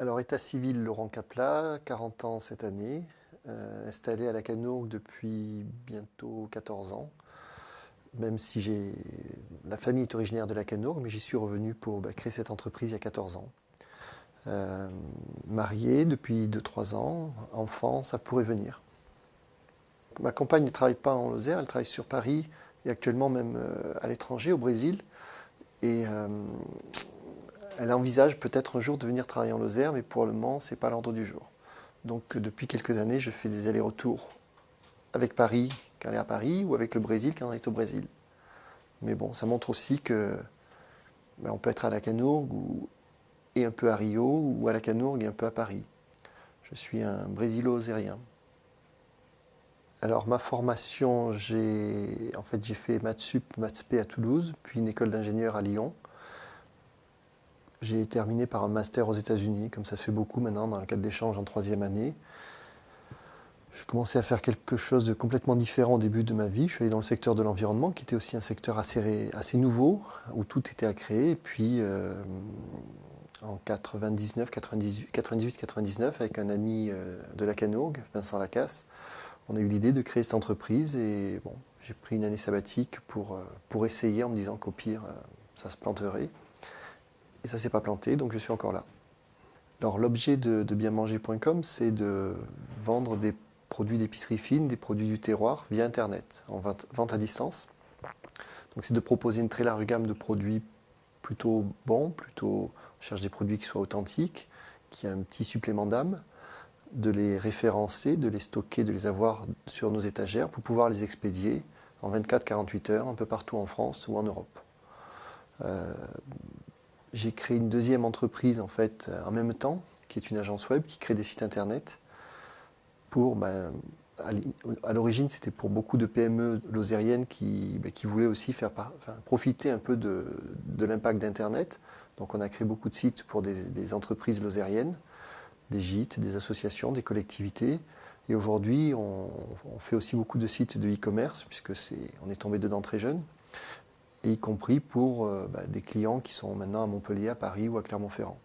Alors, état civil, Laurent Capla, 40 ans cette année, installé à la Canourgue depuis bientôt 14 ans. Même si la famille est originaire de la Canourgue, mais j'y suis revenu pour créer cette entreprise il y a 14 ans. Marié depuis 2-3 ans, enfant, ça pourrait venir. Ma compagne ne travaille pas en Lozère, elle travaille sur Paris et actuellement même à l'étranger, au Brésil. Et elle envisage peut-être un jour de venir travailler en Lozère, mais pour le moment, ce n'est pas l'ordre du jour. Donc depuis quelques années, je fais des allers-retours avec Paris quand elle est à Paris ou avec le Brésil quand elle est au Brésil. Mais bon, ça montre aussi que on peut être à la Canourgue et un peu à Rio ou à la Canourgue et un peu à Paris. Je suis un brésilo-ozérien. Alors ma formation, j'ai fait maths sup, maths spé à Toulouse, puis une école d'ingénieur à Lyon. J'ai terminé par un master aux États-Unis, comme ça se fait beaucoup maintenant dans le cadre d'échanges en troisième année. J'ai commencé à faire quelque chose de complètement différent au début de ma vie. Je suis allé dans le secteur de l'environnement, qui était aussi un secteur assez nouveau, où tout était à créer. Et puis en 98-99, avec un ami de la Canourgue, Vincent Lacasse, on a eu l'idée de créer cette entreprise. Et bon, j'ai pris une année sabbatique pour essayer, en me disant qu'au pire, ça se planterait. Et ça ne s'est pas planté, donc je suis encore là. Alors l'objet de bienmanger.com, c'est de vendre des produits d'épicerie fine, des produits du terroir via Internet, en vente à distance. Donc c'est de proposer une très large gamme de produits plutôt bons, on cherche des produits qui soient authentiques, qui aient un petit supplément d'âme, de les référencer, de les stocker, de les avoir sur nos étagères pour pouvoir les expédier en 24-48 heures un peu partout en France ou en Europe. J'ai créé une deuxième entreprise en même temps, qui est une agence web qui crée des sites internet. À l'origine, c'était pour beaucoup de PME lozériennes qui voulaient aussi profiter un peu de l'impact d'Internet. Donc on a créé beaucoup de sites pour des entreprises lozériennes, des gîtes, des associations, des collectivités. Et aujourd'hui, on fait aussi beaucoup de sites de e-commerce, puisque on est tombé dedans très jeune, et y compris pour des clients qui sont maintenant à Montpellier, à Paris ou à Clermont-Ferrand.